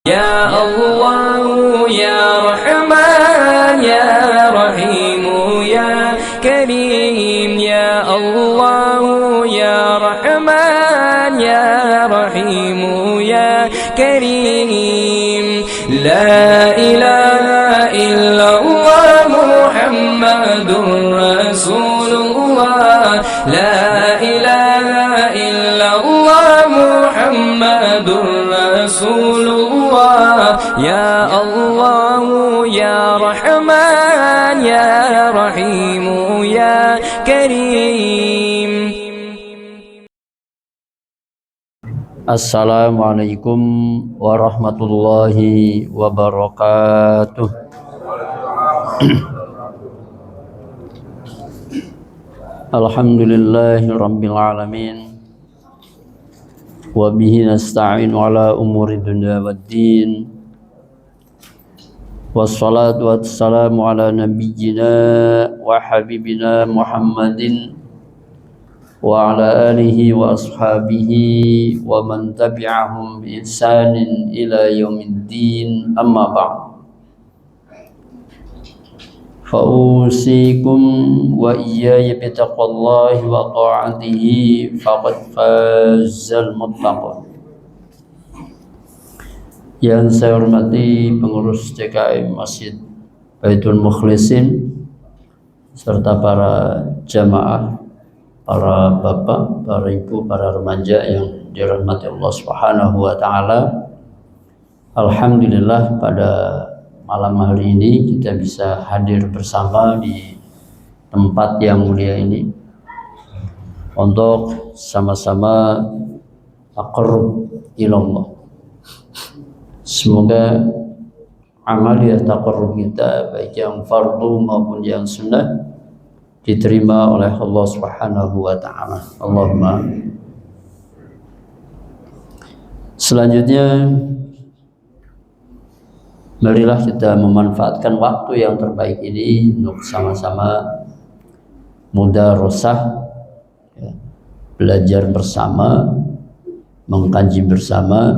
Ya Allah, Ya Rahman, Ya Rahim, Ya Karim. Ya Allah, Ya Rahman, Ya Rahim, Ya Karim. La ilaha illallah Muhammadur Rasulullah. La ilaha illallah Muhammadur Rasulullah. Ya Allah, Ya Rahman, Ya Rahim, Ya Karim. Assalamualaikum warahmatullahi wabarakatuh. Alhamdulillahi rabbil alamin. Wa bihi nasta'inu ala umuri dunya waddin. Wassalatu wassalamu ala nabiyyina wa habibina Muhammadin wa ala alihi wa ashabihi wa man tabi'ahum bi ihsanin ila yaumiddin, amma ba'd. Fa'usikum wa iyaya bitaqwallahi wa ta'atihi faqad fazal muttaqun. Yang saya hormati pengurus DKM Masjid Baitul Mukhlisin serta para jamaah, para bapak, para ibu, para remaja yang dirahmati Allah Subhanahu wa taala. Alhamdulillah pada malam hari ini kita bisa hadir bersama di tempat yang mulia ini untuk sama-sama taqarrub ilallah. Semoga amaliyah taqarrub kita baik yang fardu maupun yang sunnah diterima oleh Allah Subhanahu wa taala. Allahumma. Selanjutnya marilah kita memanfaatkan waktu yang terbaik ini untuk sama-sama mudarosah, ya, belajar bersama, mengkaji bersama,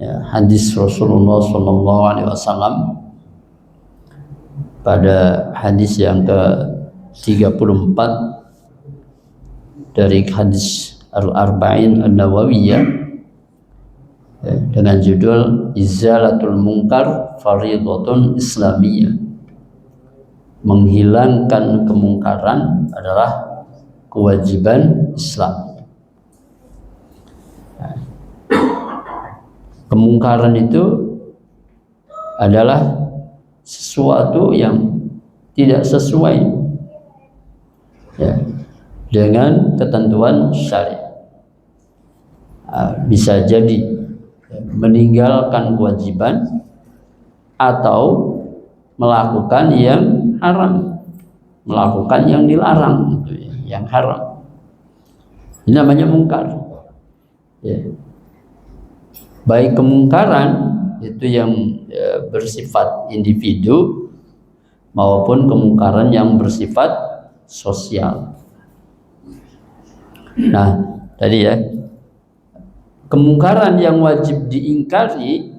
ya, hadis Rasulullah SAW pada hadis yang ke-34 dari hadis Al-Arba'in An-Nawawiyah, dengan judul Izalatul Munkar Faridatun Islamiyah. Menghilangkan kemungkaran adalah kewajiban Islam. Kemungkaran itu adalah sesuatu yang tidak sesuai, ya, dengan ketentuan syariat. Bisa jadi meninggalkan kewajiban atau melakukan yang haram, melakukan yang dilarang, itu ya, yang haram. Ini namanya mungkar, ya. Baik kemungkaran itu yang bersifat individu maupun kemungkaran yang bersifat sosial. Nah, tadi ya, kemungkaran yang wajib diingkari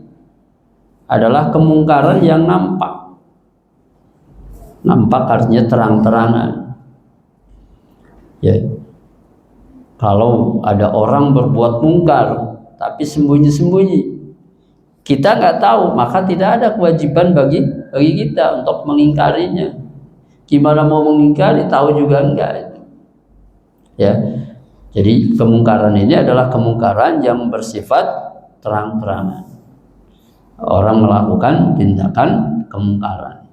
adalah kemungkaran yang nampak. Nampak artinya terang-terangan. Ya. Kalau ada orang berbuat mungkar tapi sembunyi-sembunyi, kita nggak tahu, maka tidak ada kewajiban bagi kita untuk mengingkarinya. Gimana mau mengingkari, tahu juga enggak. Ya. Jadi kemungkaran ini adalah kemungkaran yang bersifat terang-terangan. Orang melakukan tindakan kemungkaran.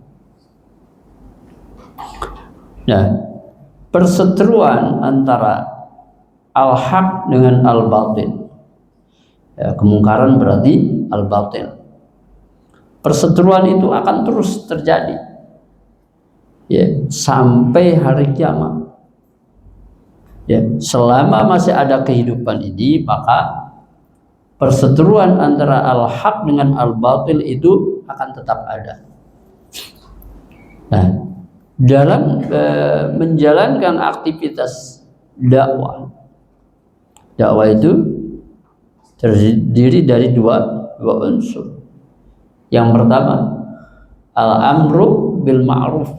Nah, perseteruan antara al-haq dengan al-batil. Ya, kemungkaran berarti al-batil. Perseteruan itu akan terus terjadi, ya, sampai hari kiamat. Ya, selama masih ada kehidupan ini, maka perseteruan antara al-haq dengan al-batil itu akan tetap ada. Nah, dalam menjalankan aktivitas dakwah itu terdiri dari dua dua unsur. Yang pertama, al-amru bil ma'ruf,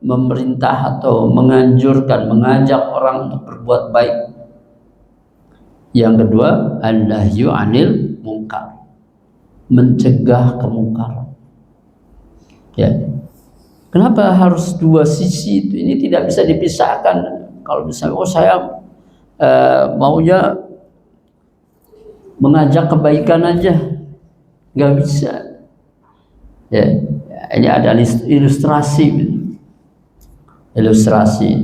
memerintah atau menganjurkan, mengajak orang untuk berbuat baik. Yang kedua, an-nahyu 'anil munkar, mencegah kemungkaran. Ya. Kenapa harus dua sisi itu? Ini tidak bisa dipisahkan. Kalau misalnya saya maunya mengajak kebaikan aja, nggak bisa. Ya, ini ada ilustrasi.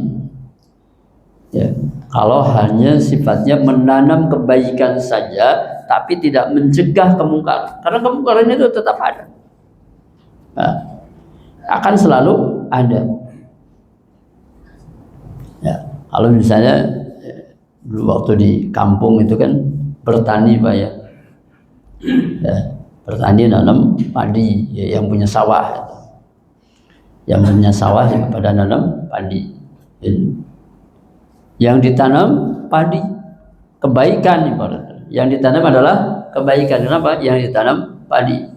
Ya, kalau hanya sifatnya menanam kebaikan saja, tapi tidak mencegah kemungkaran, karena kemungkaran itu tetap ada. Nah, akan selalu ada. Ya, kalau misalnya dulu waktu di kampung itu kan bertani Pak ya, bertani nanam padi ya, yang punya sawah ya, pada nanam padi ya. Yang ditanam padi kebaikan, yang ditanam adalah kebaikan. Kenapa? Yang ditanam padi.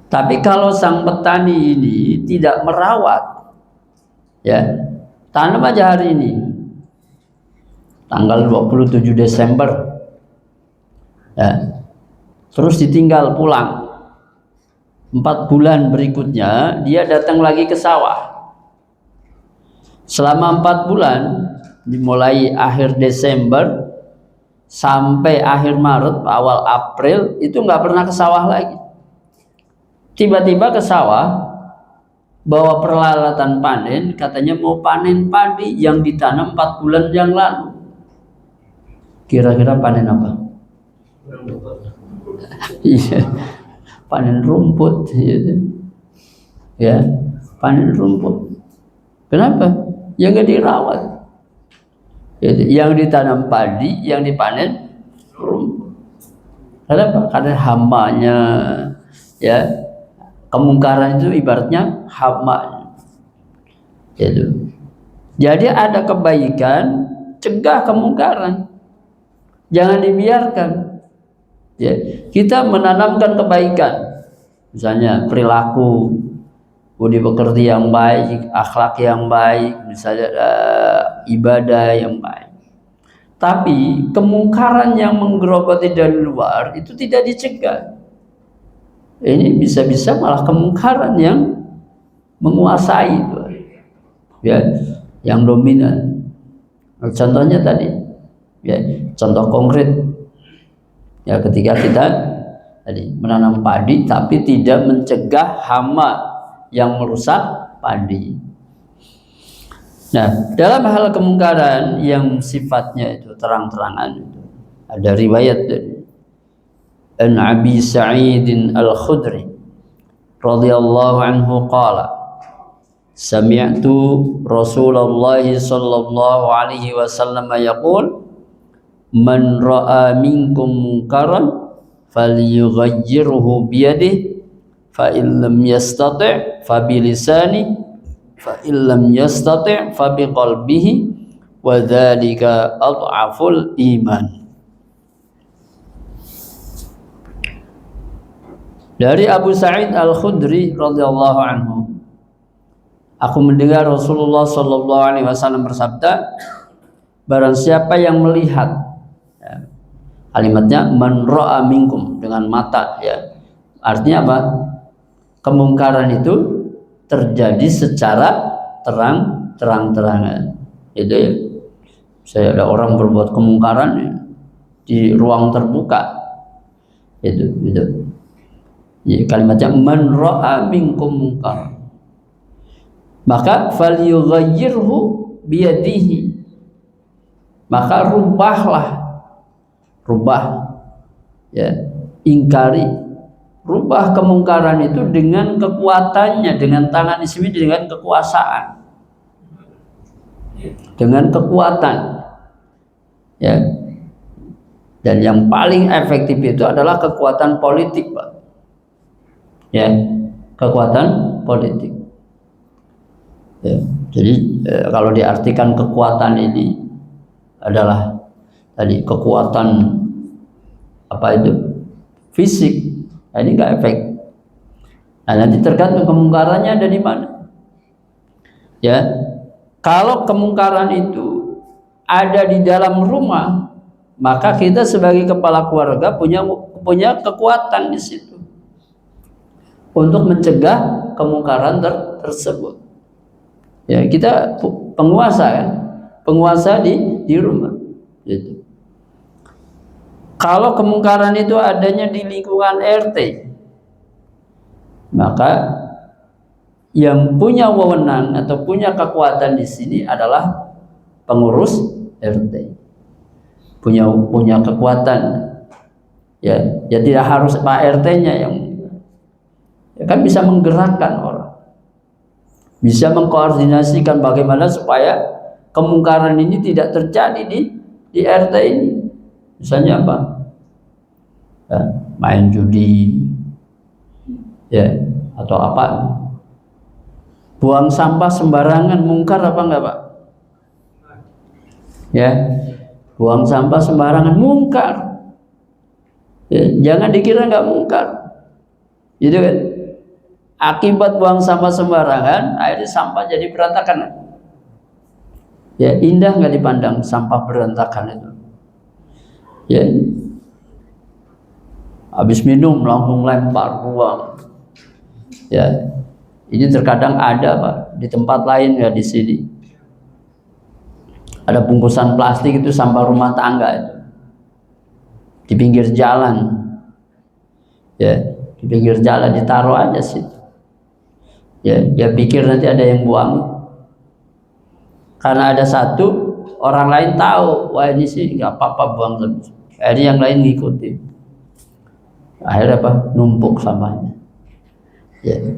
Tapi kalau sang petani ini tidak merawat, ya, tanam aja hari ini, tanggal 27 Desember, ya, terus ditinggal pulang. 4 bulan berikutnya dia datang lagi ke sawah. Selama 4 bulan, dimulai akhir Desember sampai akhir Maret, awal April, itu nggak pernah ke sawah lagi. Tiba-tiba ke sawah, bawa peralatan panen, katanya mau panen padi yang ditanam 4 bulan yang lalu. Kira-kira panen apa? Iya, panen rumput. Ya, panen rumput. Kenapa? Yang nggak dirawat. Yang ditanam padi, yang dipanen rumput. Kenapa? Karena hamanya, ya, kemungkaran itu ibaratnya hama. Jadi ada kebaikan, cegah kemungkaran. Jangan dibiarkan. Ya, kita menanamkan kebaikan, misalnya perilaku budi pekerti yang baik, akhlak yang baik, misalnya ibadah yang baik. Tapi kemungkaran yang menggerogoti dari luar itu tidak dicegah. Ini bisa-bisa malah kemungkaran yang menguasai, ya, yang dominan. Contohnya tadi, ya, contoh konkret, ya, ketika kita tadi menanam padi tapi tidak mencegah hama yang merusak padi. Nah, dalam hal kemungkaran yang sifatnya itu terang-terangan, ada riwayat dari An Abi Sa'id Al-Khudri radhiyallahu anhu qala sami'tu Rasulullah sallallahu alaihi wasallam yaqul man ra'a minkum munkaran falyughayyirhu biyadihi fa illam yastati' fa bilisani fa illam yastati' fa biqalbihi wa dzalika adhaful iman. Dari Abu Sa'id Al-Khudri radhiyallahu anhu, aku mendengar Rasulullah sallallahu alaihi wasallam bersabda, barang siapa yang melihat, ya, kalimatnya man ra'a minkum, dengan mata, ya, artinya apa? Kemungkaran itu terjadi secara terang-terangan. Itu ya. Saya ada orang berbuat kemungkaran, ya, di ruang terbuka. Itu. Ya, kalimatnya man ra'a minkum munkar. Maka falyughayyirhu biyadihi. Maka rubah, ya, ingkari, rubah kemungkaran itu dengan kekuatannya, dengan tangan ismi, dengan kekuasaan, dengan kekuatan, ya. Dan yang paling efektif itu adalah kekuatan politik, Pak, ya, kekuatan politik, ya. Jadi kalau diartikan kekuatan ini adalah tadi kekuatan apa itu fisik, nah, ini nggak efek. Nah, nanti tergantung kemungkarannya ada di mana. Ya, kalau kemungkaran itu ada di dalam rumah, maka kita sebagai kepala keluarga punya kekuatan di situ untuk mencegah kemungkaran tersebut. Ya, kita penguasa kan, penguasa di rumah. Gitu. Kalau kemungkaran itu adanya di lingkungan RT, maka yang punya wewenang atau punya kekuatan di sini adalah pengurus RT. Punya kekuatan. Ya tidak harus Pak RT-nya yang ya kan bisa menggerakkan orang. Bisa mengkoordinasikan bagaimana supaya kemungkaran ini tidak terjadi di RT ini. Misalnya apa? Ya, main judi, ya, atau apa? Buang sampah sembarangan, mungkar apa enggak, Pak? Ya, buang sampah sembarangan, mungkar. Ya, jangan dikira enggak mungkar. Gitu kan? Akibat buang sampah sembarangan, akhirnya sampah jadi berantakan. Ya, indah nggak dipandang sampah berantakan itu. Ya, habis minum langsung lempar, buang. Ya, ini terkadang ada Pak di tempat lain ya di sini. Ada bungkusan plastik itu sampah rumah tangga itu di pinggir jalan. Ya, di pinggir jalan ditaruh aja situ. Ya, dia pikir nanti ada yang buang. Karena ada satu orang lain tahu, wah ini sih nggak apa-apa buang. Akhirnya yang lain ngikutin. Akhirnya apa? Numpuk sampahnya. Ya.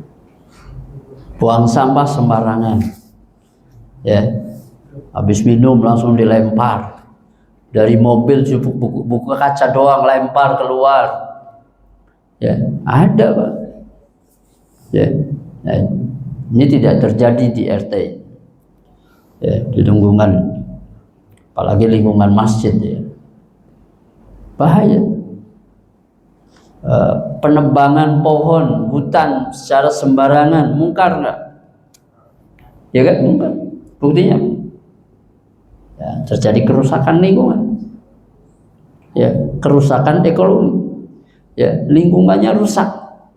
Buang sampah sembarangan. Ya. Habis minum langsung dilempar. Dari mobil buka kaca doang lempar keluar. Ya, ada Pak. Ya. Nah, ini tidak terjadi di RT. Ya, di lingkungan, apalagi lingkungan masjid ya. Bahaya. Penebangan pohon, hutan secara sembarangan, mungkar nggak? Ya kan, mungkar. Buktinya, ya, terjadi kerusakan lingkungan, ya, kerusakan ekonomi, ya, lingkungannya rusak.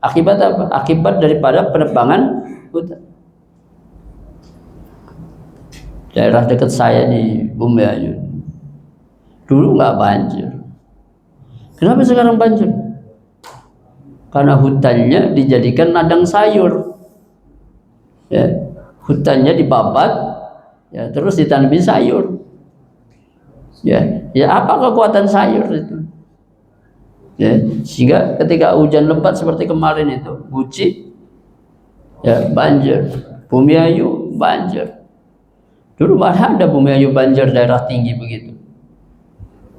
Akibat apa? Akibat daripada penebangan hutan. Daerah dekat saya di Bumiayu dulu nggak banjir. Kenapa sekarang banjir? Karena hutannya dijadikan ladang sayur. Ya, hutannya dibabat, ya, terus ditanami sayur. Ya, apa kekuatan sayur itu? Ya, sehingga ketika hujan lebat seperti kemarin itu, Guci, ya, banjir. Bumiayu banjir. Dulu mana ada Bumiayu banjir daerah tinggi begitu.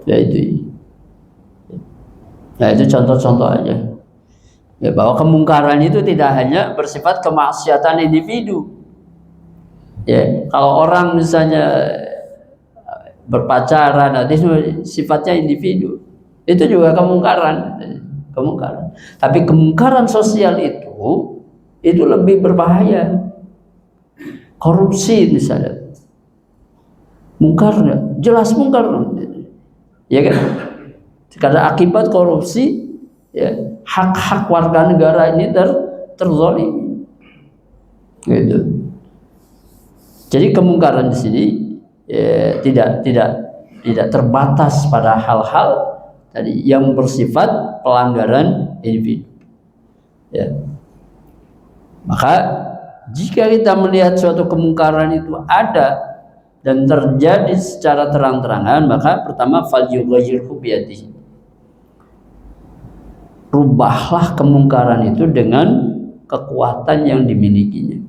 Ya itu. Nah itu contoh-contoh aja. Ya, bahwa kemungkaran itu tidak hanya bersifat kemaksiatan individu. Ya, kalau orang misalnya berpacaran, itu sifatnya individu. Itu juga kemungkaran. Tapi kemungkaran sosial itu lebih berbahaya. Korupsi misalnya. Mungkar nggak? Jelas mungkar, ya kan? Karena akibat korupsi, ya, hak-hak warga negara ini terzolimi, gitu. Jadi kemungkaran di sini ya, tidak terbatas pada hal-hal tadi yang bersifat pelanggaran individu. Ya. Maka jika kita melihat suatu kemungkaran itu ada dan terjadi secara terang-terangan, maka pertama falyughayyirhu biyadihi. Rubahlah kemungkaran itu dengan kekuatan yang dimilikinya.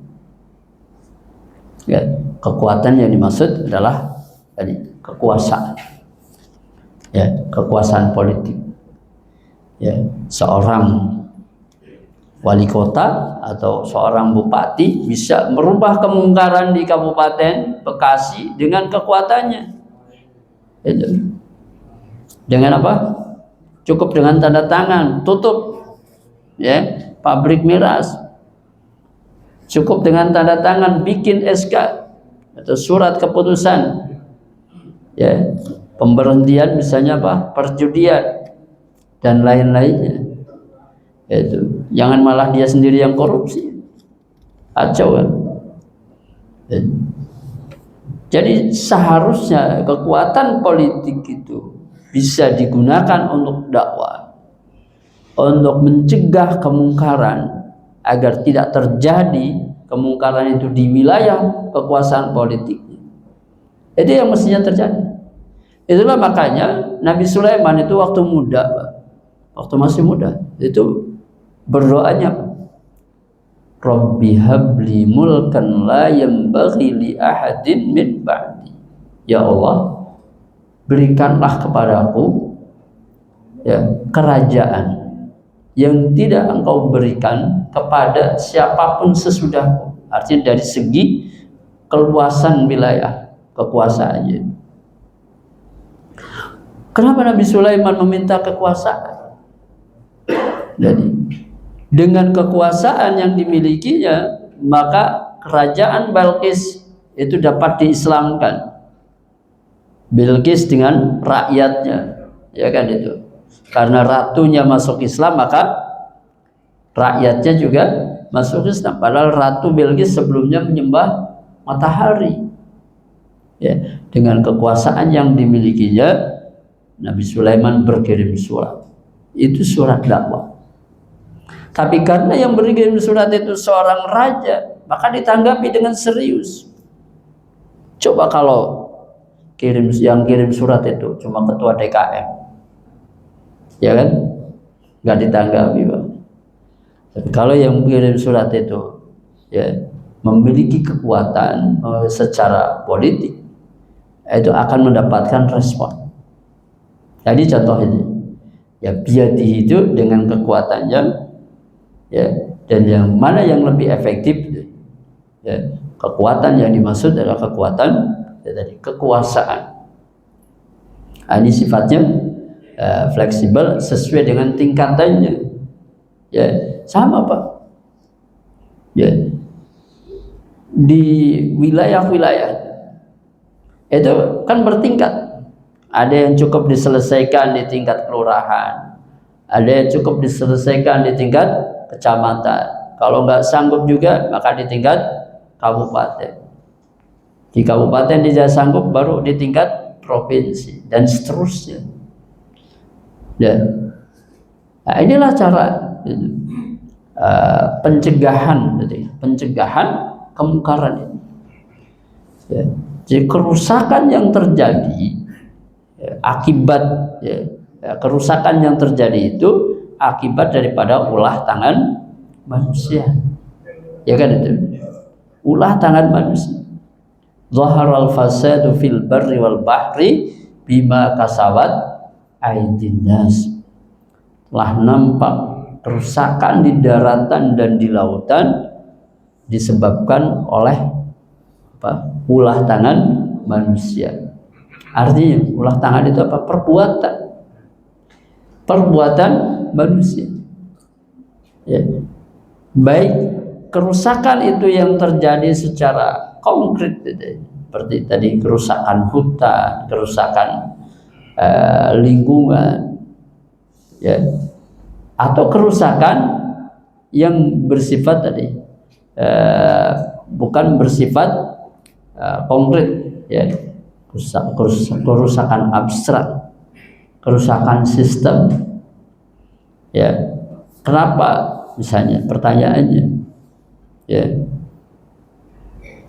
Ya, kekuatan yang dimaksud adalah tadi kekuasaan. Ya, kekuasaan politik. Ya, seorang wali kota atau seorang bupati bisa merubah kemungkaran di Kabupaten Bekasi dengan kekuatannya. Itu. Dengan apa? Cukup dengan tanda tangan, tutup ya pabrik miras. Cukup dengan tanda tangan bikin SK atau surat keputusan ya pemberhentian misalnya apa? Perjudian dan lain-lainnya. Itu jangan malah dia sendiri yang korupsi. Kacau kan? Jadi seharusnya kekuatan politik itu bisa digunakan untuk dakwah, untuk mencegah kemungkaran agar tidak terjadi kemungkaran itu di wilayah kekuasaan politik. Itu yang mestinya terjadi. Itulah makanya Nabi Sulaiman itu waktu muda, waktu masih muda, itu berdoanya, Rabbi habli mulkan la yanbaghi li ahadin min ba'di. Ya Allah, berikanlah kepadaku ya kerajaan yang tidak engkau berikan kepada siapapun sesudahku. Artinya dari segi keluasan wilayah kekuasaannya. Kenapa Nabi Sulaiman meminta kekuasaan? Jadi dengan kekuasaan yang dimilikinya, maka kerajaan Balqis itu dapat diislamkan. Bilqis dengan rakyatnya, ya kan itu. Karena ratunya masuk Islam, maka rakyatnya juga masuk Islam. Padahal Ratu Bilqis sebelumnya menyembah matahari. Ya, dengan kekuasaan yang dimilikinya, Nabi Sulaiman berkirim surat. Itu surat dakwah. Tapi karena yang berkirim surat itu seorang raja, maka ditanggapi dengan serius. Coba kalau yang kirim surat itu cuma ketua DKM, ya kan, nggak ditanggapi, Pak. Tapi kalau yang kirim surat itu ya memiliki kekuatan secara politik, itu akan mendapatkan respon. Jadi contoh ini, ya biadi itu dengan kekuatannya. Ya, dan yang mana yang lebih efektif ya, kekuatan yang dimaksud adalah kekuatan ya, tadi kekuasaan. Ini sifatnya fleksibel sesuai dengan tingkatannya ya sama Pak ya di wilayah-wilayah itu kan bertingkat. Ada yang cukup diselesaikan di tingkat kelurahan, ada yang cukup diselesaikan di tingkat kecamatan. Kalau nggak sanggup juga, maka di tingkat kabupaten. Di kabupaten tidak sanggup, baru di tingkat provinsi dan seterusnya. Dan nah, inilah cara pencegahan kemungkaran ini. Ya. Jadi kerusakan yang terjadi akibat kerusakan yang terjadi itu akibat daripada ulah tangan manusia, ya kan itu ulah tangan manusia. Zaharal fasadu fil barri wal bahri bima kasabat aydin nas. Telah nampak kerusakan di daratan dan di lautan disebabkan oleh apa? Ulah tangan manusia. Artinya ulah tangan itu apa? Perbuatan manusia. Ya. Baik kerusakan itu yang terjadi secara konkret, seperti tadi kerusakan hutan, kerusakan lingkungan, ya, atau kerusakan yang bersifat tadi bukan bersifat konkret, ya, kerusakan abstrak, kerusakan sistem. Ya, kenapa? Misalnya pertanyaannya, ya,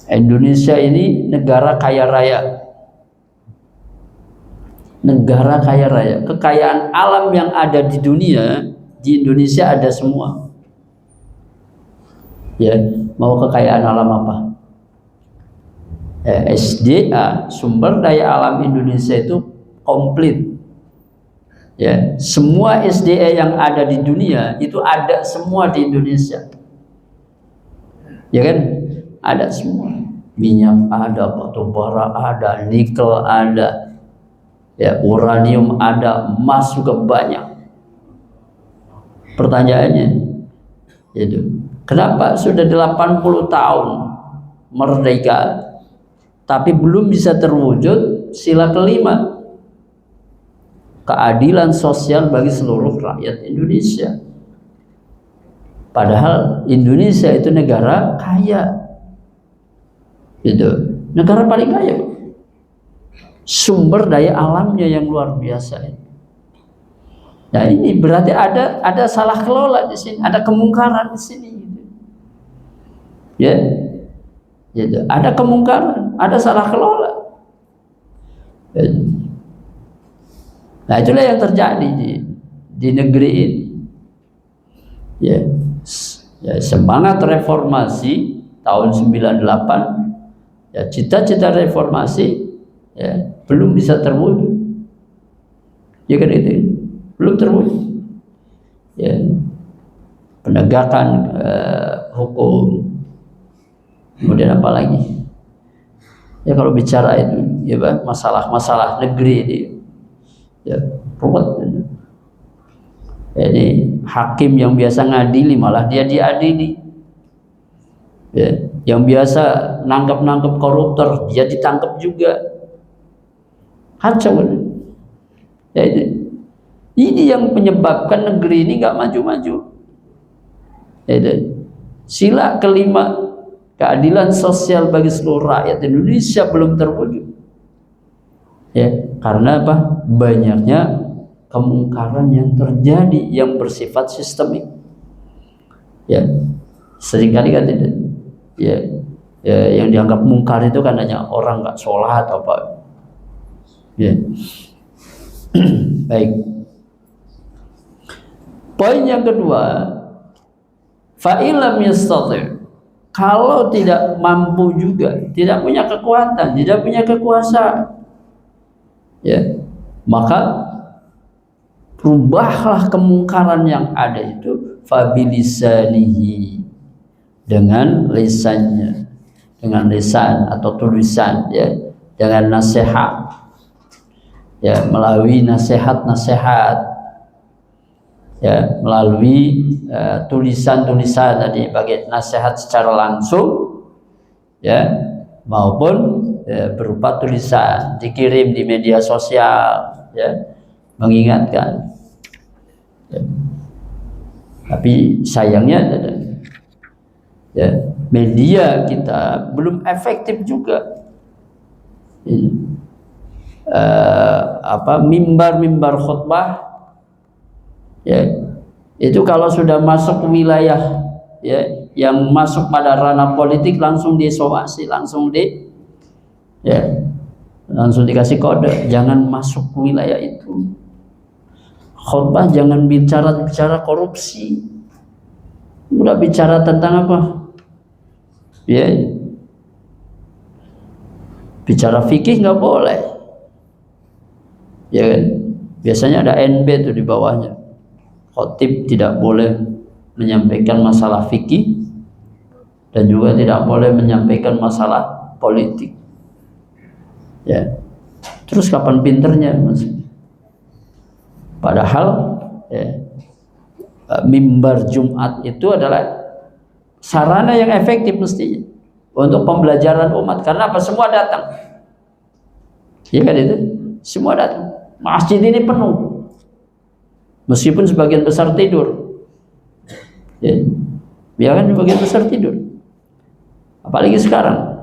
Indonesia ini negara kaya raya, kekayaan alam yang ada di dunia di Indonesia ada semua. Ya, mau kekayaan alam apa? SDA, sumber daya alam Indonesia itu komplit. Ya, semua SDA yang ada di dunia itu ada semua di Indonesia. Ya kan? Ada semua. Minyak ada, batu bara ada, nikel ada. Ya, uranium ada, emas juga banyak. Pertanyaannya itu, kenapa sudah 80 tahun merdeka tapi belum bisa terwujud sila kelima, keadilan sosial bagi seluruh rakyat Indonesia? Padahal Indonesia itu negara kaya, gitu, negara paling kaya, sumber daya alamnya yang luar biasa. Nah, ini berarti ada salah kelola di sini, ada kemungkaran di sini, gitu. Ya, gitu. Ada kemungkaran, ada salah kelola. Nah, itulah yang terjadi di negeri ini. Ya, semangat reformasi tahun 98, ya, cita-cita reformasi, ya, belum bisa terwujud. Ya kan, itu belum terwujud. Ya, penegakan hukum, kemudian apa lagi? Ya, kalau bicara itu, ya, masalah-masalah negeri ini, ya, ruwet. Jadi hakim yang biasa ngadili malah dia diadili. Ya, yang biasa nangkep koruptor dia ditangkap juga. Kacau. Ya, ini yang menyebabkan negeri ini nggak maju-maju. Ya, sila kelima, keadilan sosial bagi seluruh rakyat Indonesia belum terwujud. Ya, karena apa? Banyaknya kemungkaran yang terjadi yang bersifat sistemik. Ya, seringkali kan tidak. Ya, yang dianggap mungkar itu kan hanya orang nggak sholat atau apa. Ya. Baik. Poin yang kedua, fa'ilam yastati', kalau tidak mampu juga, tidak punya kekuatan, tidak punya kekuasaan, ya, maka rubahlah kemungkaran yang ada itu fabilisanihi, dengan lisannya, dengan lisan atau tulisan, ya, dengan nasihat, ya, melalui nasihat-nasihat, ya, melalui tulisan-tulisan tadi, bagi nasihat secara langsung, ya, maupun berupa tulisan dikirim di media sosial, ya, mengingatkan. Ya. Tapi sayangnya, ya, media kita belum efektif juga. Mimbar khutbah, ya, itu kalau sudah masuk wilayah, ya, yang masuk pada ranah politik langsung disomasi, langsung dikasih kode, jangan masuk ke wilayah itu. Khutbah jangan bicara korupsi, udah bicara tentang apa, ya, bicara fikih nggak boleh, ya kan? Biasanya ada NB tuh di bawahnya. Khotib tidak boleh menyampaikan masalah fikih dan juga tidak boleh menyampaikan masalah politik. Ya, terus kapan pinternya, Mas? Padahal, ya, mimbar Jumat itu adalah sarana yang efektif mestinya untuk pembelajaran umat. Karena apa? Semua datang. Ya kan, itu semua datang. Masjid ini penuh, meskipun sebagian besar tidur. Ya kan, sebagian besar tidur. Apalagi sekarang,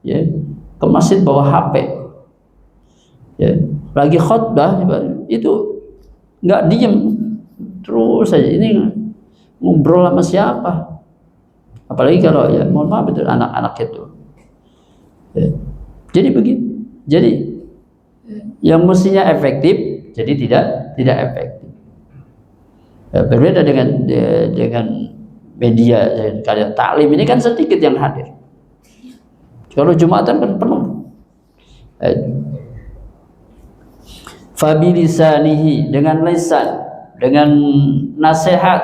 ya, ke masjid bawa HP. Ya, lagi khutbah itu nggak diem, terus saja ini ngobrol sama siapa. Apalagi kalau, ya, mohon maaf, itu anak-anak itu. Ya. Jadi begitu. Jadi yang mestinya efektif jadi tidak efektif. Ya, berbeda dengan media. Kayak taklim ini kan sedikit yang hadir. Kalau Jumatan kan penuh. Fabilisanihi, dengan lisan, dengan nasihat,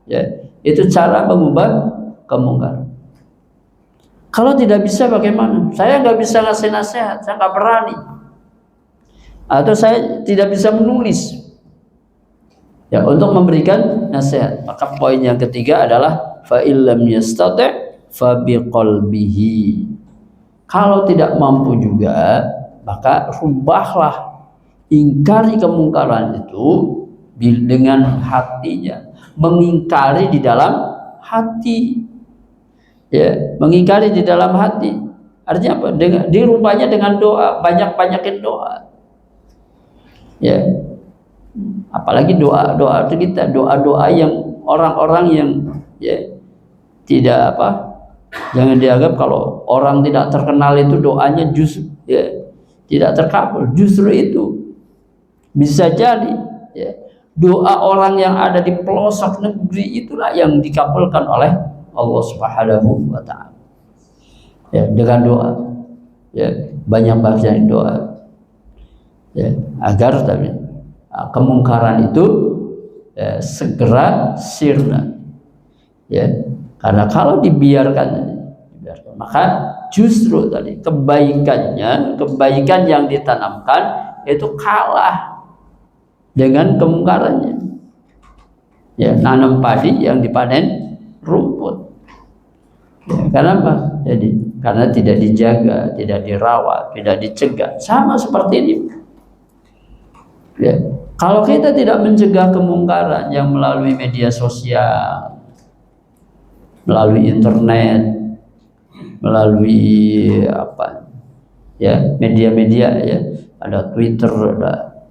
ya, itu cara mengubah kemungkaran. Kalau tidak bisa bagaimana? Saya nggak bisa ngasih nasihat, saya nggak berani. atau saya tidak bisa menulis ya untuk memberikan nasihat. Maka poin yang ketiga adalah fa illam yastati' fa biqalbihi. Kalau tidak mampu juga, maka rubahlah, ingkari kemungkaran itu dengan hatinya, mengingkari di dalam hati, ya, mengingkari di dalam hati. Artinya apa? Dirubahnya dengan doa, banyak-banyakin doa, ya. Apalagi doa itu kita doa yang orang-orang yang ya tidak apa. Jangan dianggap kalau orang tidak terkenal itu doanya justru ya, tidak terkabul. Justru itu bisa jadi ya, doa orang yang ada di pelosok negeri itulah yang dikabulkan oleh Allah Subhanahu wa taala. Ya, dengan doa. Ya, banyak-banyak doa. Ya, agar tapi kemungkaran itu ya, segera sirna. Ya. Karena kalau dibiarkan, maka justru tadi kebaikan yang ditanamkan itu kalah dengan kemungkarannya. Ya, nanam padi yang dipanen rumput. Ya, karena apa? Jadi karena tidak dijaga, tidak dirawat, tidak dicegah. Sama seperti ini. Ya, kalau kita tidak mencegah kemungkaran yang melalui media sosial, melalui internet, melalui apa ya, media-media ya, ada Twitter, ada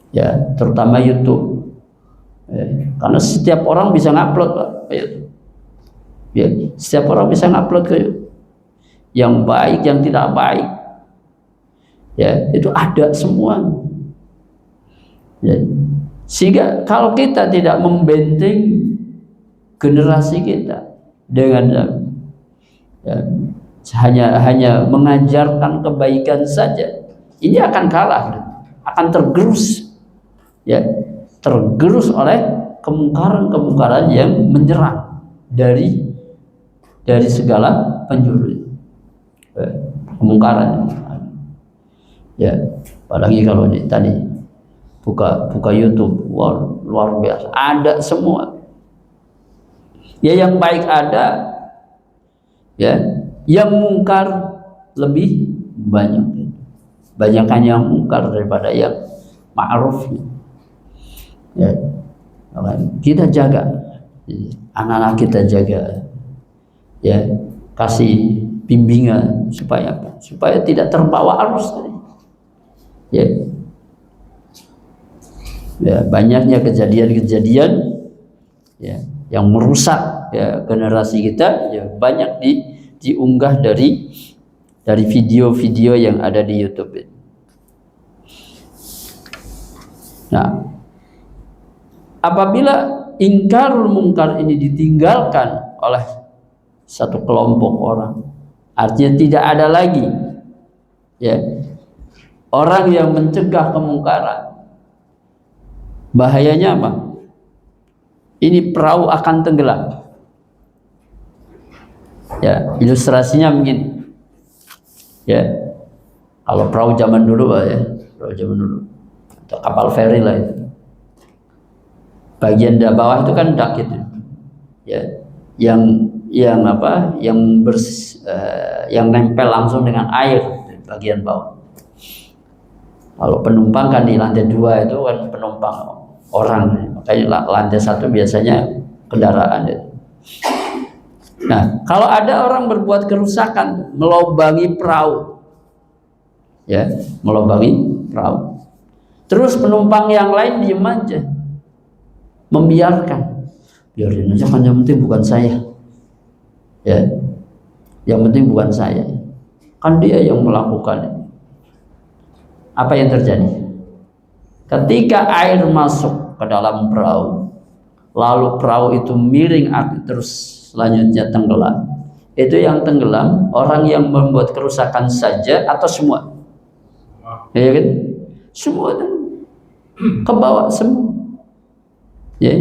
ya, terutama YouTube ya, karena setiap orang bisa ngupload Pak, ya, setiap orang bisa ngupload ke YouTube, yang baik yang tidak baik ya, itu ada semua ya. Sehingga kalau kita tidak membentengi generasi kita dengan ya, hanya mengajarkan kebaikan saja, ini akan kalah, akan tergerus ya, tergerus oleh kemungkaran yang menyerang dari segala penjuru kemungkaran ya. Apalagi kalau tadi buka YouTube, luar biasa, ada semua. Ya, yang baik ada, ya, yang mungkar lebih banyak. Banyakkan yang mungkar daripada yang ma'ruf. Ya, kita jaga, anak-anak kita jaga, ya, kasih bimbingan supaya tidak terbawa arus. Ya, ya, banyaknya kejadian-kejadian ya, yang merusak ya, generasi kita ya, banyak diunggah dari video-video yang ada di YouTube. Nah, apabila ingkarul mungkar ini ditinggalkan oleh satu kelompok orang, artinya tidak ada lagi ya orang yang mencegah kemungkaran, bahayanya apa? Ini perahu akan tenggelam. Ya, ilustrasinya begini. Ya, kalau perahu zaman dulu Pak, ya, perahu zaman dulu, atau kapal feri lah itu. Bagian bawah itu kan dak itu. Ya, yang apa? Yang nempel langsung dengan air di bagian bawah. Kalau penumpang kan di lantai 2 itu kan penumpang orang, makanya lantai 1 biasanya kendaraan itu. Nah, kalau ada orang berbuat kerusakan, melobangi perahu, ya, melobangi perahu, terus penumpang yang lain diem aja, membiarkan, biarin aja kan, yang penting bukan saya, ya, yang penting bukan saya, kan dia yang melakukan. Apa yang terjadi? Ketika air masuk ke dalam perahu, lalu perahu itu miring terus selanjutnya tenggelam, itu yang tenggelam orang yang membuat kerusakan saja atau semua? Ya kan? Semua ke bawah semua. Ya.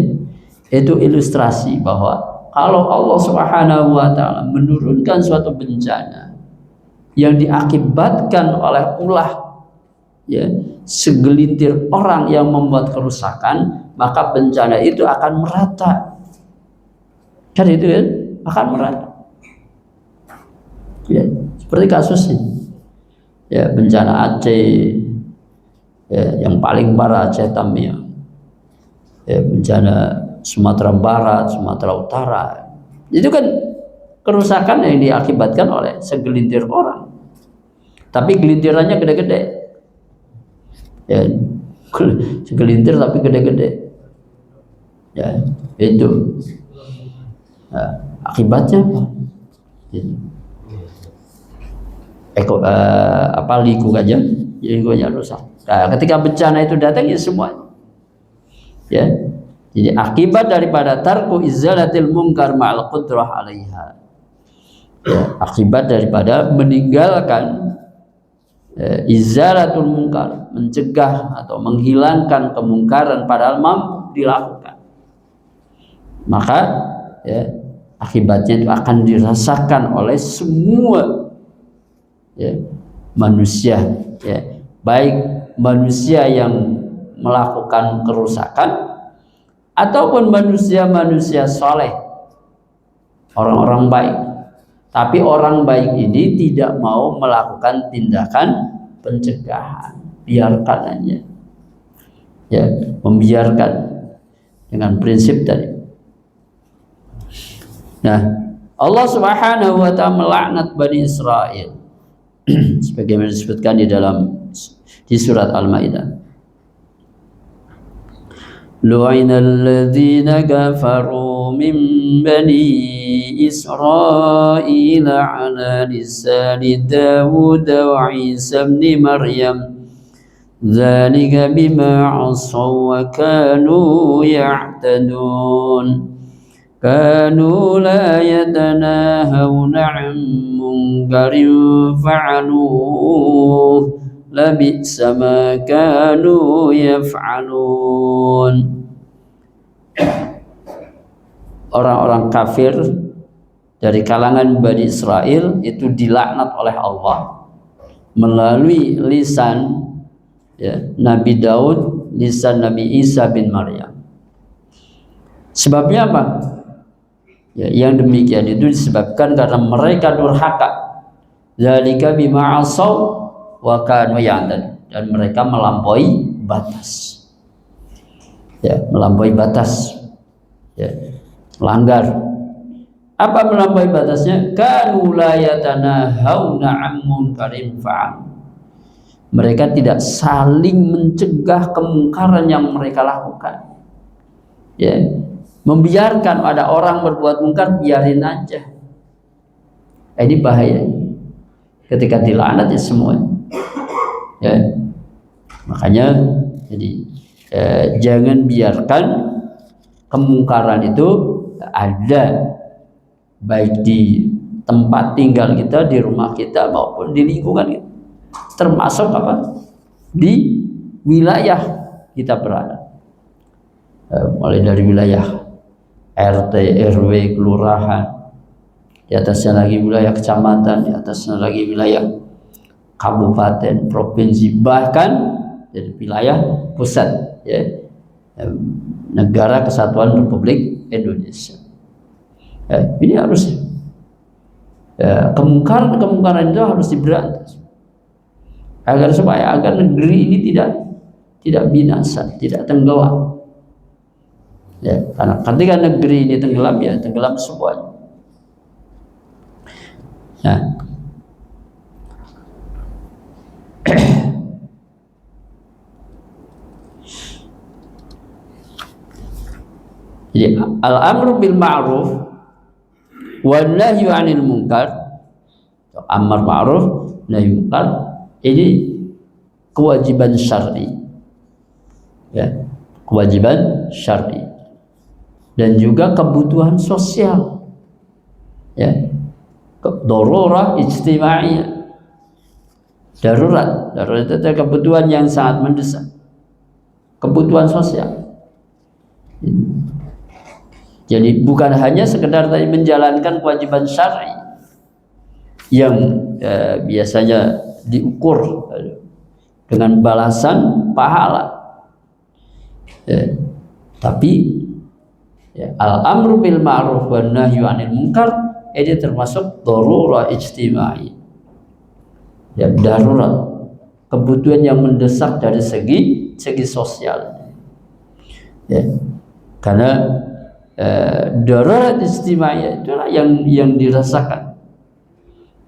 Itu ilustrasi bahwa kalau Allah Subhanahu wa taala menurunkan suatu bencana yang diakibatkan oleh ulah ya, segelintir orang yang membuat kerusakan, maka bencana itu akan merata. Kan itu kan akan merata. Ya, seperti kasus ini. Ya, bencana Aceh, ya, yang paling parah Aceh Tamiang. Ya, bencana Sumatera Barat, Sumatera Utara. Itu kan kerusakan yang diakibatkan oleh segelintir orang. Tapi gelintirannya gede-gede. Ya, segelintir tapi gede-gede. Ya, itu. Nah, akibatnya apa? Lingkungannya rusak. Nah, ketika bencana itu datang ya semua. Ya. Jadi akibat daripada tarku izalatil munkar ma'al qudrah 'alaiha. Ya, akibat daripada meninggalkan izalatul munkar, mencegah atau menghilangkan kemungkaran padahal mampu dilakukan. Maka ya, akibatnya itu akan dirasakan oleh semua ya, manusia, ya, baik manusia yang melakukan kerusakan ataupun manusia-manusia soleh, orang-orang baik. Tapi orang baik ini tidak mau melakukan tindakan pencegahan, biarkan aja, ya, membiarkan dengan prinsip tadi. Nah, Allah Subhanahu wa ta'ala melaknat Bani Israel sebagaimana disebutkan di surat Al-Maidah. Lu'ina alladhina kafaru min bani Israel ala lisani Dawud wa Isa ibn Maryam dzalika bima 'asaw wa kanu ya'tadun kanu la yatanahawna 'an munkarin fa'aluhu labi'sa ma kanu yaf'alun. Orang-orang kafir dari kalangan Bani Israel itu dilaknat oleh Allah melalui lisan ya, Nabi Daud, lisan Nabi Isa bin Maryam. Sebabnya apa? Ya, yang demikian itu disebabkan karena mereka durhaka. Dzalika bima 'asaw wa kanu ya'tadun, dan mereka melampaui batas. Ya, melampaui batas. Ya, melanggar. Apa melampaui batasnya? Kanu la yatanahawna 'an munkarin fa'al. Mereka tidak saling mencegah kemungkaran yang mereka lakukan. Ya, membiarkan ada orang berbuat mungkar, biarin aja. Ini bahaya. Ketika dilaknat ya semua. Ya, makanya jadi jangan biarkan kemungkaran itu ada, baik di tempat tinggal kita, di rumah kita maupun di lingkungan kita, termasuk apa, di wilayah kita berada, mulai dari wilayah RT, RW, kelurahan, di atasnya lagi wilayah kecamatan, di atasnya lagi wilayah kabupaten, provinsi, bahkan jadi wilayah pusat, ya, Negara Kesatuan Republik Indonesia. Ya, ini harus ya, kemungkaran itu harus diberantas agar negeri ini tidak binasa, tidak tenggelam. Ya, karena ketika negeri ini tenggelam, ya tenggelam semuanya. Nah, jadi al-amru bil ma'ruf wan nahyu 'anil munkar, amar ma'ruf nahi munkar, ini kewajiban syar'i. Ya, kewajiban syar'i dan juga kebutuhan sosial. Ya, darurah ijtimaiyah. Darurat itu kebutuhan yang sangat mendesak, kebutuhan sosial. Jadi bukan hanya sekedar tadi menjalankan kewajiban syar'i yang biasanya diukur dengan balasan pahala. Ya, tapi ya, al-amru bil ma'ruf wan nahyu 'anil munkar ini termasuk darurah ijtimai. Ya, darurat, kebutuhan yang mendesak dari segi sosial. Ya, karena darurat ijtimai itulah yang dirasakan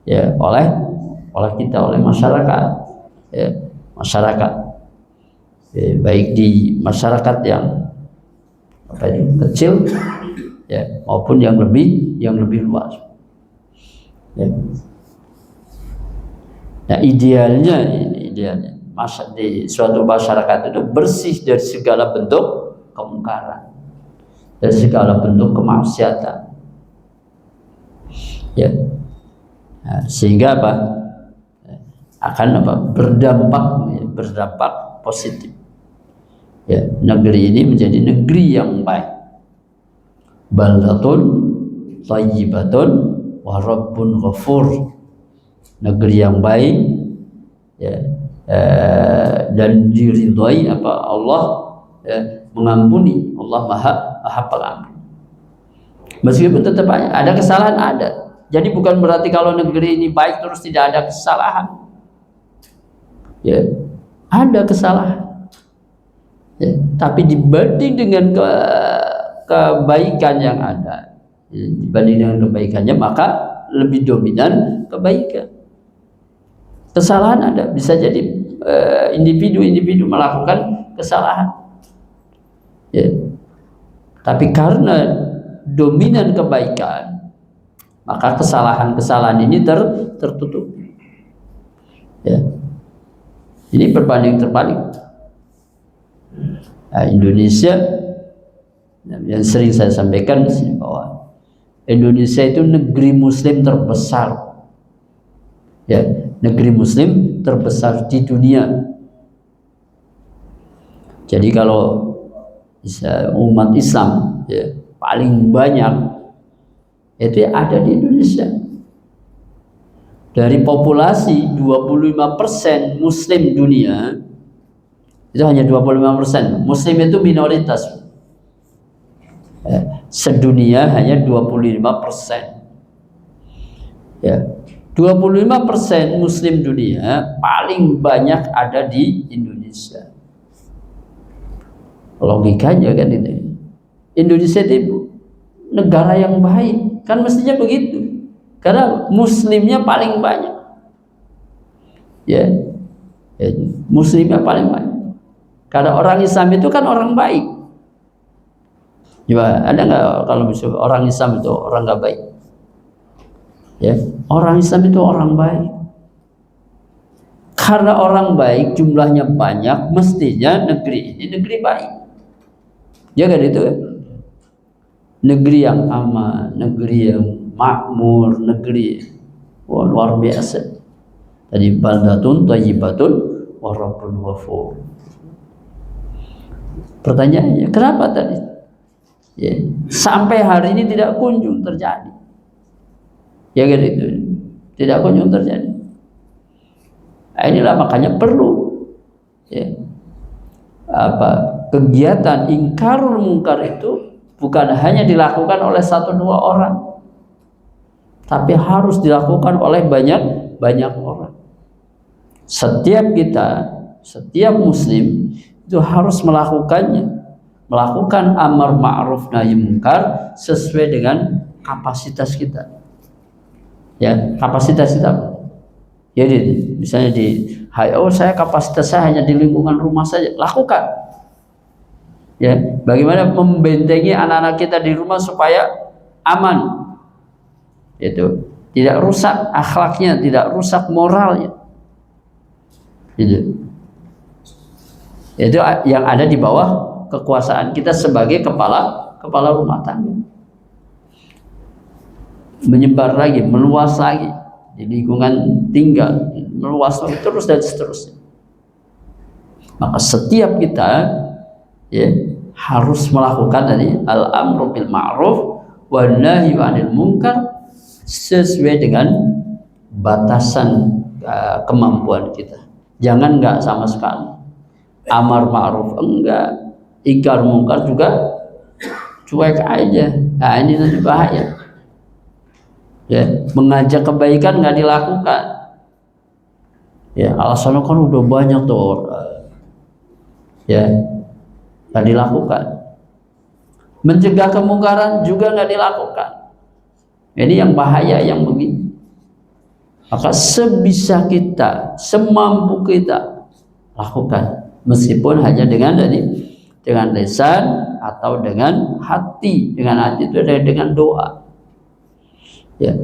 ya oleh kita, oleh masyarakat. Ya, masyarakat ya, baik di masyarakat yang kecil ya maupun yang lebih luas. Ya. Nah, idealnya di suatu masyarakat itu bersih dari segala bentuk kemungkaran, dari segala bentuk kemaksiatan. Ya. Nah, sehingga akan berdampak positif. Ya, negeri ini menjadi negeri yang baik. Baldatun thayyibatun wa rabbun ghafur. Negeri yang baik ya, dan diridhoi Allah ya, mengampuni, Allah maha pengampun. Meskipun tetap ada kesalahan, ada. Jadi bukan berarti kalau negeri ini baik terus tidak ada kesalahan. Ya, ada kesalahan. Ya, tapi dibanding dengan kebaikan yang ada, ya, dibanding dengan kebaikannya maka lebih dominan kebaikan. Kesalahan ada, bisa jadi individu melakukan kesalahan. Ya. Tapi karena dominan kebaikan, maka kesalahan ini tertutup. Ya. Ini berbanding terbalik. Nah, Indonesia yang sering saya sampaikan di sini bahwa Indonesia itu negeri Muslim terbesar. Ya, negeri Muslim terbesar di dunia. Jadi kalau umat Islam ya, paling banyak itu ada di Indonesia. Dari populasi 25% Muslim dunia, itu hanya 25%. Muslim itu minoritas. Sedunia hanya 25%. Ya. 25% Muslim dunia paling banyak ada di Indonesia. Logikanya kan itu. Indonesia itu negara yang baik, kan mestinya begitu. Karena Muslimnya paling banyak. Ya, Muslimnya paling banyak. Karena orang Islam itu kan orang baik. Coba ada nggak kalau misalnya orang Islam itu orang nggak baik? Ya, orang Islam itu orang baik. Karena orang baik jumlahnya banyak, mestinya negeri ini negeri baik. Ya kan itu kan? Negeri yang aman, negeri yang makmur, negeri luar biasa. Tadi baldatun thayyibatun wa rabbun ghafur. Pertanyaannya, kenapa tadi? Ya, sampai hari ini tidak kunjung terjadi. Ya kan itu, tidak kunjung terjadi. Nah, inilah makanya perlu ya, kegiatan ingkarul munkar itu bukan hanya dilakukan oleh 1-2 orang, tapi harus dilakukan oleh banyak orang. Setiap Muslim itu harus melakukannya, melakukan amar ma'ruf nahi munkar sesuai dengan kapasitas kita. Ya, kapasitas kita. Jadi misalnya saya kapasitas saya hanya di lingkungan rumah saja, lakukan. Ya, bagaimana membentengi anak-anak kita di rumah supaya aman. Itu tidak rusak akhlaknya, tidak rusak moralnya. Itu yang ada di bawah kekuasaan kita sebagai kepala rumah tangga. Menyebar lagi, meluas lagi di lingkungan tinggal, meluas lagi terus dan seterusnya. Maka setiap kita ya harus melakukan tadi al-amru bil ma'ruf wan nahyu 'anil munkar sesuai dengan batasan kemampuan kita. jangan enggak sama sekali. Amar ma'ruf enggak, ingkar mungkar juga cuek aja. Nah ini nanti bahaya. Ya, mengajak kebaikan nggak dilakukan. Ya, alasannya kan udah banyak tuh orang. Ya, nggak dilakukan. Mencegah kemungkaran juga nggak dilakukan. Ini yang bahaya yang begini. Maka sebisa kita, semampu kita lakukan, meskipun hanya dengan lisan atau dengan hati. Dengan hati itu adalah dengan doa. Ya.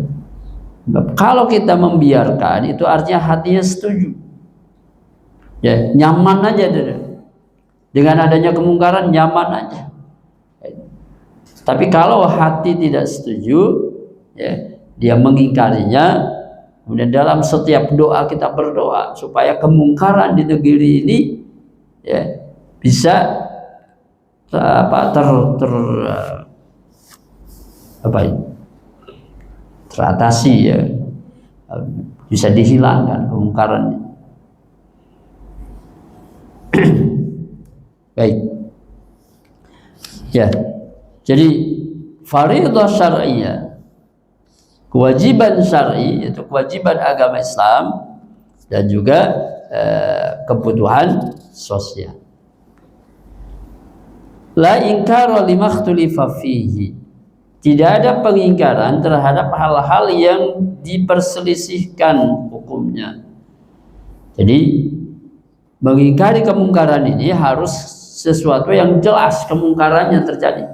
Kalau kita membiarkan itu artinya hatinya setuju. Ya, nyaman aja dengan adanya kemungkaran, nyaman aja. Tapi kalau hati tidak setuju, ya, dia mengingkarinya. Kemudian dalam setiap doa kita berdoa supaya kemungkaran di negeri ini, ya, bisa teratasi, ya, bisa dihilangkan kemungkarannya. Baik, ya, jadi fardhu syar'iyyah, kewajiban syar'i itu kewajiban agama Islam, dan juga kebutuhan sosial. La inkara lima ikhtulifa fihi, tidak ada pengingkaran terhadap hal-hal yang diperselisihkan hukumnya. Jadi mengingkari kemungkaran ini harus sesuatu yang jelas kemungkarannya terjadi.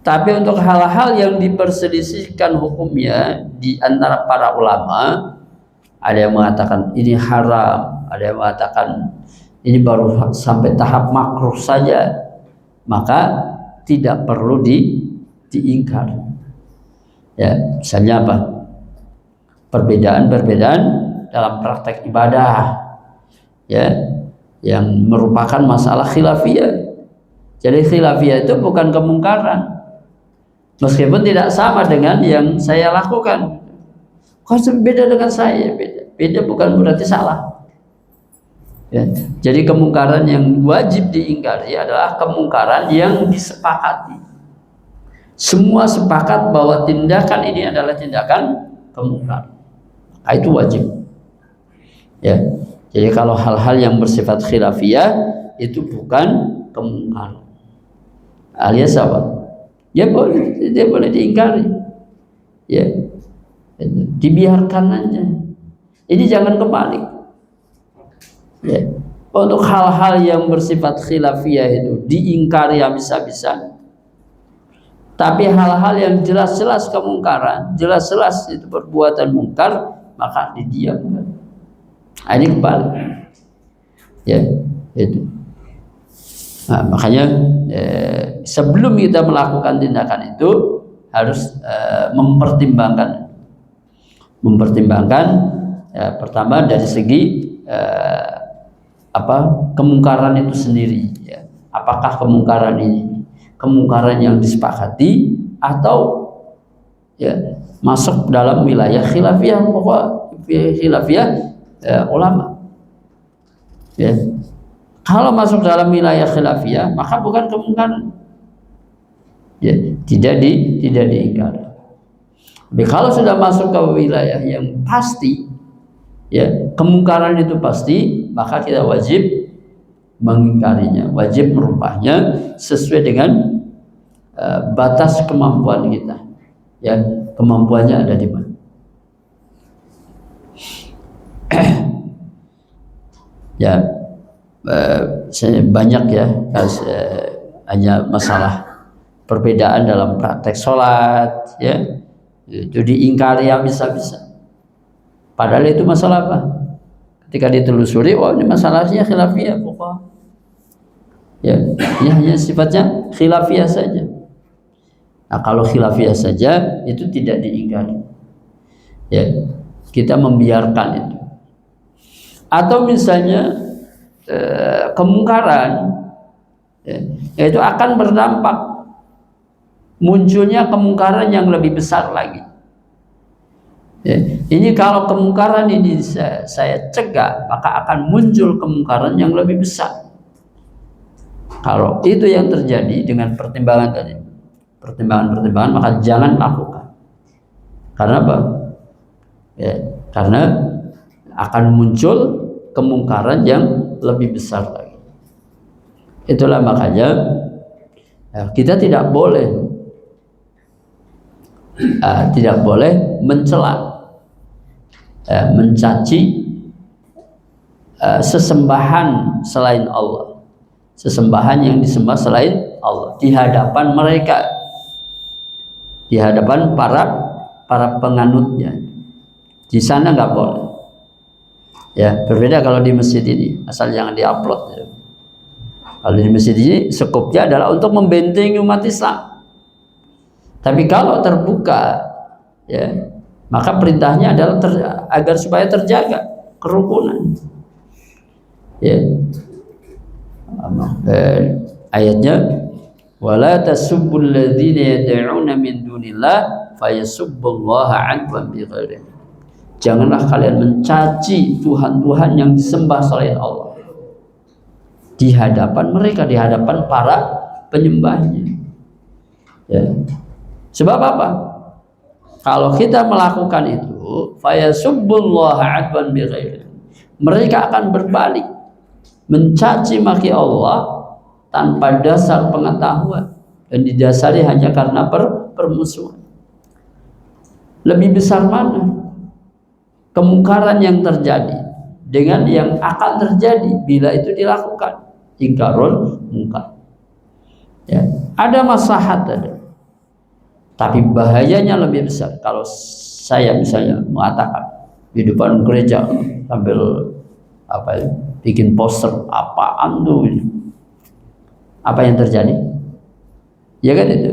Tapi untuk hal-hal yang diperselisihkan hukumnya di antara para ulama, ada yang mengatakan ini haram, ada yang mengatakan ini baru sampai tahap makruh saja, maka tidak perlu diingkar. Ya, misalnya apa? Perbedaan-perbedaan dalam praktek ibadah, ya, yang merupakan masalah khilafiyah. Jadi khilafiyah itu bukan kemungkaran, meskipun tidak sama dengan yang saya lakukan. Kalau beda dengan saya, beda bukan berarti salah. Ya, jadi kemungkaran yang wajib diingkari adalah kemungkaran yang disepakati. Semua sepakat bahwa tindakan ini adalah tindakan kemungkaran. Itu wajib. Ya. Jadi kalau hal-hal yang bersifat khilafiyah itu bukan kemungkaran. Alias apa? Ya boleh, dia boleh diingkari. Ya. Dibiarkan aja. Ini jangan kebalik. Ya. Untuk hal-hal yang bersifat khilafiyah itu diingkari habis-habisan. Tapi hal-hal yang jelas-jelas kemungkaran, jelas-jelas itu perbuatan mungkar, maka didiamkan. Ini kebalik. Ya, itu. Nah, makanya sebelum kita melakukan tindakan itu harus mempertimbangkan ya, pertama dari segi kemungkaran itu sendiri, ya. Apakah kemungkaran ini kemungkaran yang disepakati atau ya masuk dalam wilayah khilafiyah, ulama, ya. Kalau masuk dalam wilayah khilafiyah maka bukan kemungkaran, ya, tidak diingkar. Tapi kalau sudah masuk ke wilayah yang pasti, ya, kemungkaran itu pasti, maka kita wajib mengingkarinya, wajib merubahnya sesuai dengan batas kemampuan kita. Ya, kemampuannya ada di mana. Ya, banyak ya, hanya masalah perbedaan dalam praktek sholat, ya, itu diingkari habis-habisan. Padahal itu masalah apa? Ketika ditelusuri, oh ini masalahnya khilafiyah pokoknya. Ya, ini hanya sifatnya khilafiyah saja. Nah, kalau khilafiyah saja itu tidak diingkari. Ya, kita membiarkan itu. Atau misalnya kemungkaran, ya, itu akan berdampak munculnya kemungkaran yang lebih besar lagi. Ya, ini kalau kemungkaran ini saya cegah, maka akan muncul kemungkaran yang lebih besar. Kalau itu yang terjadi dengan pertimbangan tadi, pertimbangan, maka jangan lakukan. Karena apa? Ya, karena akan muncul kemungkaran yang lebih besar lagi. Itulah makanya kita tidak boleh mencela, mencaci sesembahan selain Allah, sesembahan yang disembah selain Allah di hadapan mereka, di hadapan para penganutnya. Di sana nggak boleh. Ya, berbeda kalau di masjid ini, asal jangan diupload. Ya. Kalau di masjid ini skopnya adalah untuk membentengi umat Islam. Tapi kalau terbuka, ya, maka perintahnya adalah agar supaya terjaga kerukunan. Ya. Ayatnya, wala tasubbul ladzina yad'una min dunillah fayasubbullaha 'adwan bighairi. Janganlah kalian mencaci Tuhan-Tuhan yang disembah selain Allah di hadapan mereka, di hadapan para penyembahnya. Ya. Sebab apa? Kalau kita melakukan itu, fayasubbullaha 'adwan bighairi. Mereka akan berbalik mencaci maki Allah tanpa dasar pengetahuan dan didasari hanya karena permusuhan. Lebih besar mana kemungkaran yang terjadi dengan yang akan terjadi bila itu dilakukan? Ingkarul mungkar. Ya, ada maslahat ada. Tapi bahayanya lebih besar. Kalau saya misalnya mengatakan di depan gereja sambil bikin poster, apaan tuh ini? Apa yang terjadi? Ya kan itu.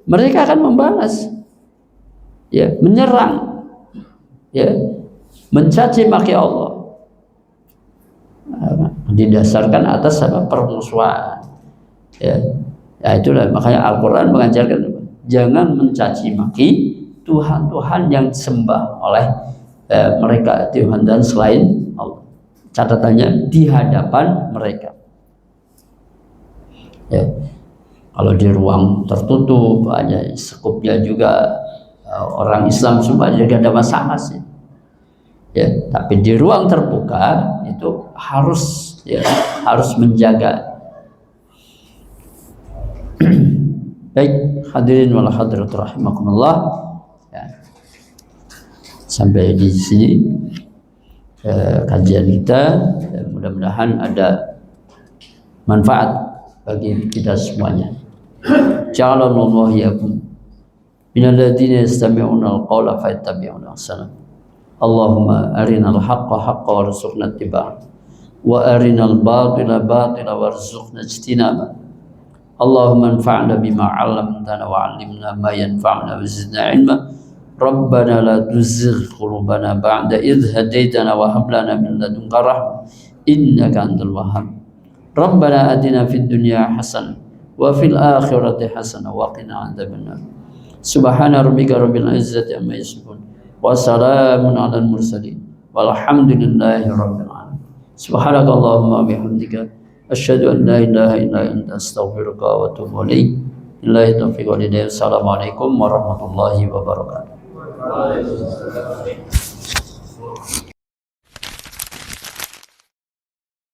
Mereka akan membalas. Ya, menyerang. Ya, mencaci maki Allah. Didasarkan atas permusuhan. Ya. Ya itulah makanya Al-Qur'an mengajarkan jangan mencaci maki Tuhan-Tuhan yang disembah oleh mereka, Tuhan dan selain Allah. Catatannya di hadapan mereka. Ya. Kalau di ruang tertutup hanya skupnya juga orang Islam semua juga ada masalah sih. Ya, tapi di ruang terbuka itu harus menjaga. Baik, hadirin wal hadirat rahimakumullah. Ya. Sampai di sini kajian kita, mudah-mudahan ada manfaat bagi kita semuanya. Ja'alallahu iyyakum minal ladzina yastami'una al-qawla fayattabi'una ahsana. Allahumma arinal haqqa haqqa warzuqna ittiba'ah wa arinal batila batila warzuqna ijtinabah. Allahumma anfa'na bima 'allamtana wa 'allimna ma yanfa'una wa zidna 'ilma. Rabbana la tuzigh qulubana ba'da idh hadaitana wa hab lana min ladunka rahmah innaka antal wahhab. Rabbana atina fid dunya hasanah wa fil akhirati hasanah wa qina adzabannar. Subhana rabbika rabbil izzati amma yasifun wa salamun alal mursalin walhamdulillahi rabbil alamin. Subhanakallahumma bihamdika asyhadu an la ilaha illa anta astaghfiruka wa atubu ilaik. Billahi taufiq wal hidayah. Assalamualaikum warahmatullahi wabarakatuh.